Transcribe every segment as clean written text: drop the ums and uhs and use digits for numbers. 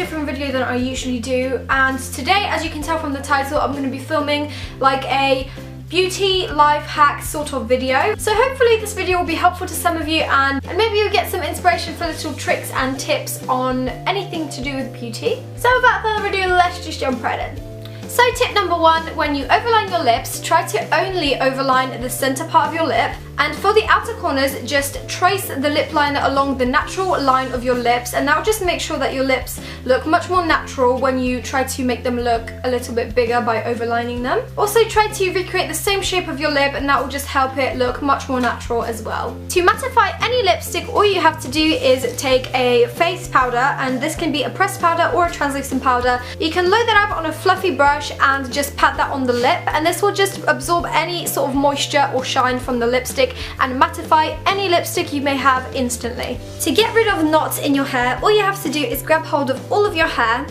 different video than I usually do, and today, as you can tell from the title, I'm going to be filming like a beauty life hack sort of video. So hopefully this video will be helpful to some of you, and maybe you'll get some inspiration for little tricks and tips on anything to do with beauty. So without further ado, let's just jump right in. So tip number one, when you overline your lips, try to only overline the center part of your lip, and for the outer corners, just trace the lip liner along the natural line of your lips, and that will just make sure that your lips look much more natural when you try to make them look a little bit bigger by overlining them. Also try to recreate the same shape of your lip, and that will just help it look much more natural as well. To mattify any lipstick, all you have to do is take a face powder, and this can be a pressed powder or a translucent powder. You can load that up on a fluffy brush and just pat that on the lip, and this will just absorb any sort of moisture or shine from the lipstick and mattify any lipstick you may have instantly. To get rid of knots in your hair, all you have to do is grab hold of all of your hair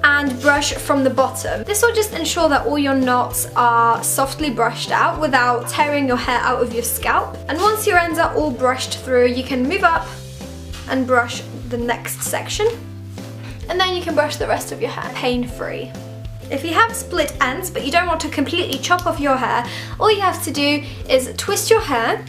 and brush from the bottom. This will just ensure that all your knots are softly brushed out without tearing your hair out of your scalp. And once your ends are all brushed through, you can move up and brush the next section, and then you can brush the rest of your hair pain-free. If you have split ends but you don't want to completely chop off your hair, all you have to do is twist your hair.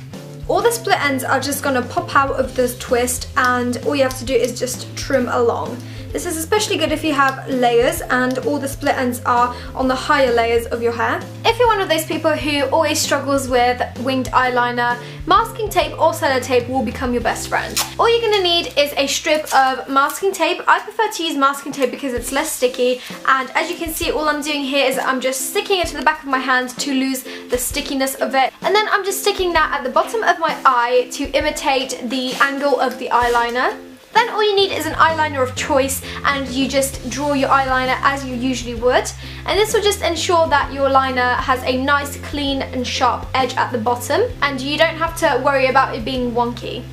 All the split ends are just going to pop out of this twist, and all you have to do is just trim along. This is especially good if you have layers and all the split ends are on the higher layers of your hair. If you're one of those people who always struggles with winged eyeliner, masking tape or sellotape will become your best friend. All you're going to need is a strip of masking tape. I prefer to use masking tape because it's less sticky, and as you can see, all I'm doing here is I'm just sticking it to the back of my hand to lose the stickiness of it, and then I'm just sticking that at the bottom of my eye to imitate the angle of the eyeliner. Then all you need is an eyeliner of choice, and you just draw your eyeliner as you usually would, and this will just ensure that your liner has a nice clean and sharp edge at the bottom, and you don't have to worry about it being wonky.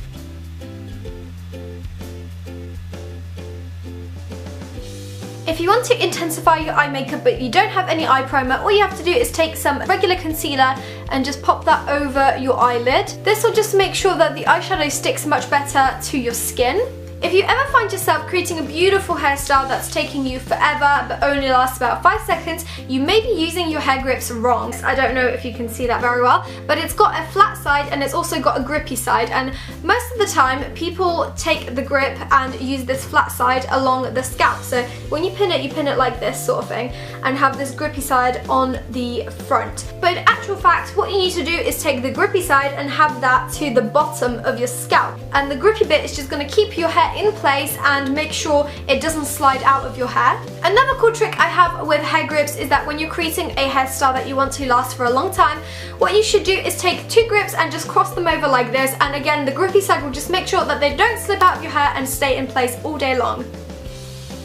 If you want to intensify your eye makeup but you don't have any eye primer, all you have to do is take some regular concealer and just pop that over your eyelid. This will just make sure that the eyeshadow sticks much better to your skin. If you ever find yourself creating a beautiful hairstyle that's taking you forever but only lasts about 5 seconds, you may be using your hair grips wrong. I don't know if you can see that very well, but it's got a flat side and it's also got a grippy side, and most of the time people take the grip and use this flat side along the scalp. So when you pin it like this sort of thing and have this grippy side on the front. But in actual fact, what you need to do is take the grippy side and have that to the bottom of your scalp, and the grippy bit is just going to keep your hair in place and make sure it doesn't slide out of your hair. Another cool trick I have with hair grips is that when you're creating a hairstyle that you want to last for a long time, what you should do is take 2 grips and just cross them over like this, and again the grippy side will just make sure that they don't slip out of your hair and stay in place all day long.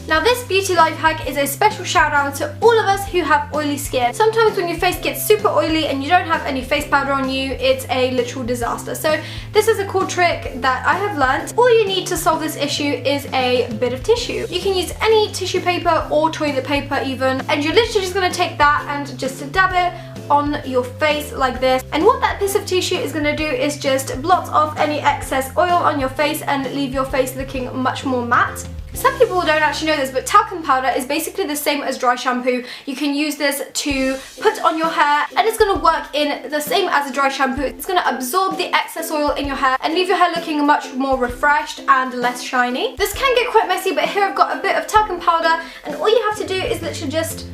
Now this beauty life hack is a special shout out to all of us who have oily skin. Sometimes when your face gets super oily and you don't have any face powder on you, it's a literal disaster. So this is a cool trick that I have learned. All you need to solve this issue is a bit of tissue. You can use any tissue paper or toilet paper even, and you're literally just going to take that and just dab it on your face like this, and what that piece of tissue is going to do is just blot off any excess oil on your face and leave your face looking much more matte. Some people don't actually know this, but talcum powder is basically the same as dry shampoo. You can use this to put on your hair, and it's going to work in the same as a dry shampoo. It's going to absorb the excess oil in your hair and leave your hair looking much more refreshed and less shiny. This can get quite messy, but here I've got a bit of talcum powder, and all you have to do is literally just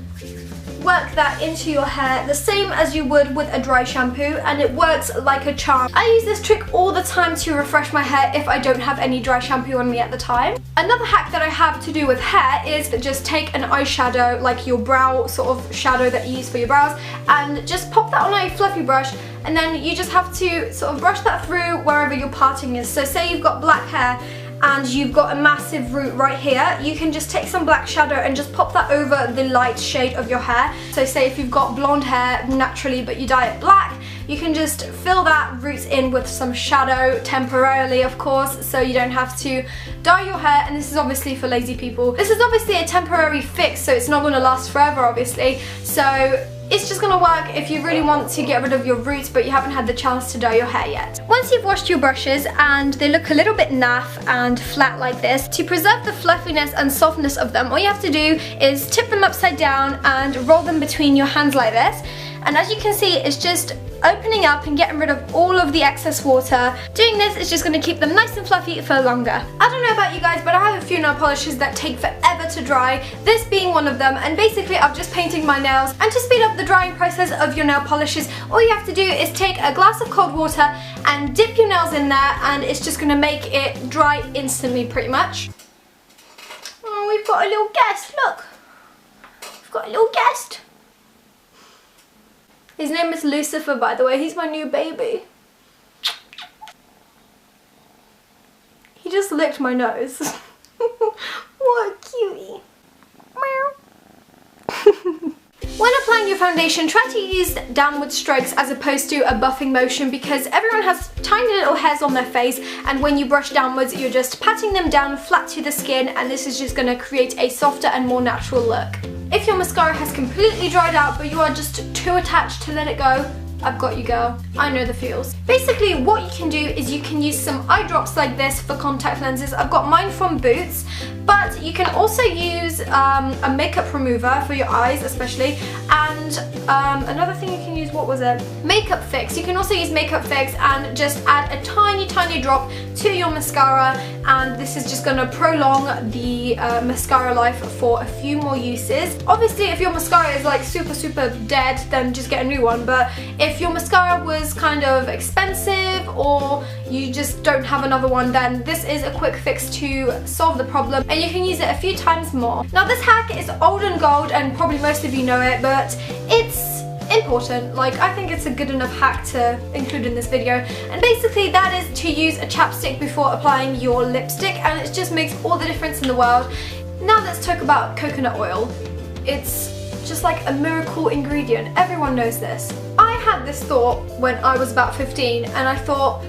work that into your hair the same as you would with a dry shampoo, and it works like a charm. I use this trick all the time to refresh my hair if I don't have any dry shampoo on me at the time. Another hack that I have to do with hair is just take an eyeshadow, like your brow sort of shadow that you use for your brows, and just pop that on a fluffy brush, and then you just have to sort of brush that through wherever your parting is. So say you've got black hair and you've got a massive root right here, you can just take some black shadow and just pop that over the light shade of your hair. So say if you've got blonde hair naturally but you dye it black, you can just fill that root in with some shadow temporarily, of course, so you don't have to dye your hair. And this is obviously for lazy people. This is obviously a temporary fix, so it's not going to last forever, obviously. So It's just gonna work if you really want to get rid of your roots but you haven't had the chance to dye your hair yet. Once you've washed your brushes and they look a little bit naff and flat like this, to preserve the fluffiness and softness of them, all you have to do is tip them upside down and roll them between your hands like this. And as you can see, it's just opening up and getting rid of all of the excess water. Doing this is just going to keep them nice and fluffy for longer. I don't know about you guys, but I have a few nail polishes that take forever to dry, this being one of them, and basically I'm just painting my nails. And to speed up the drying process of your nail polishes, all you have to do is take a glass of cold water and dip your nails in there, and it's just going to make it dry instantly pretty much. Oh, we've got a little guest, look. We've got a little guest. His name is Lucifer, by the way. He's my new baby. He just licked my nose. What a cutie. When applying your foundation, try to use downward strokes as opposed to a buffing motion, because everyone has tiny little hairs on their face, and when you brush downwards, you're just patting them down flat to the skin, and this is just going to create a softer and more natural look. If your mascara has completely dried out but you are just too attached to let it go, I've got you, girl. I know the feels. Basically, what you can do is you can use some eye drops like this for contact lenses. I've got mine from Boots, but you can also use a makeup remover for your eyes especially, and another thing you can use, what was it? Makeup Fix. You can also use Makeup Fix and just add a tiny drop to your mascara, and this is just going to prolong the mascara life for a few more uses. Obviously, if your mascara is like super dead, then just get a new one, but if your mascara was kind of expensive or you just don't have another one, then this is a quick fix to solve the problem, and you can use it a few times more. Now, this hack is old and gold and probably most of you know it, but it's important. Like, I think it's a good enough hack to include in this video, and basically that is to use a chapstick before applying your lipstick, and it just makes all the difference in the world. Now let's talk about coconut oil. It's just like a miracle ingredient. Everyone knows this. I had this thought when I was about 15, and I thought,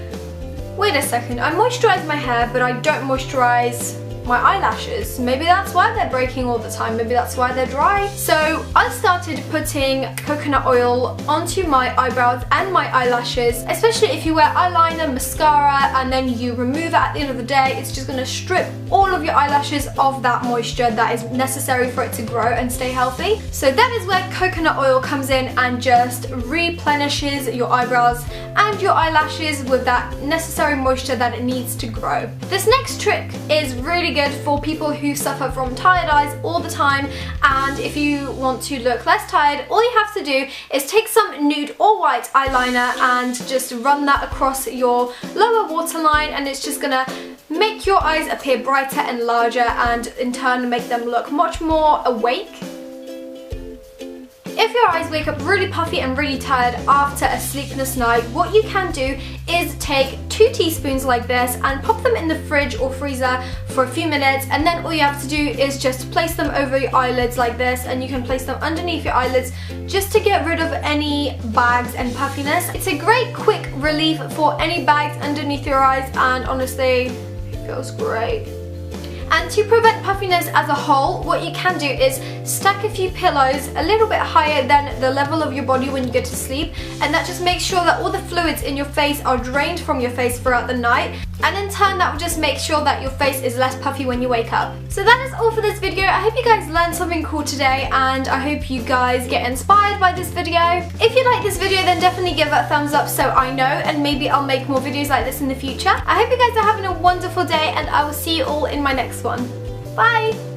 wait a second, I moisturize my hair but I don't moisturize my eyelashes. Maybe that's why they're breaking all the time, maybe that's why they're dry. So I started putting coconut oil onto my eyebrows and my eyelashes, especially if you wear eyeliner, mascara, and then you remove it at the end of the day. It's just going to strip all of your eyelashes of that moisture that is necessary for it to grow and stay healthy. So that is where coconut oil comes in and just replenishes your eyebrows and your eyelashes with that necessary moisture that it needs to grow. This next trick is really good for people who suffer from tired eyes all the time, and if you want to look less tired, all you have to do is take some nude or white eyeliner and just run that across your lower waterline, and it's just gonna make your eyes appear brighter and larger, and in turn make them look much more awake. If your eyes wake up really puffy and really tired after a sleepless night, what you can do is take 2 teaspoons like this and pop them in the fridge or freezer for a few minutes, and then all you have to do is just place them over your eyelids like this, and you can place them underneath your eyelids just to get rid of any bags and puffiness. It's a great quick relief for any bags underneath your eyes, and honestly, it feels great. And to prevent puffiness as a whole, what you can do is stack a few pillows a little bit higher than the level of your body when you go to sleep, and that just makes sure that all the fluids in your face are drained from your face throughout the night, and in turn that will just make sure that your face is less puffy when you wake up. So that is all for this video. I hope you guys learned something cool today, and I hope you guys get inspired by this video. If you like this video, then definitely give it a thumbs up so I know, and maybe I'll make more videos like this in the future. I hope you guys are having a wonderful day, and I will see you all in my next one. Bye!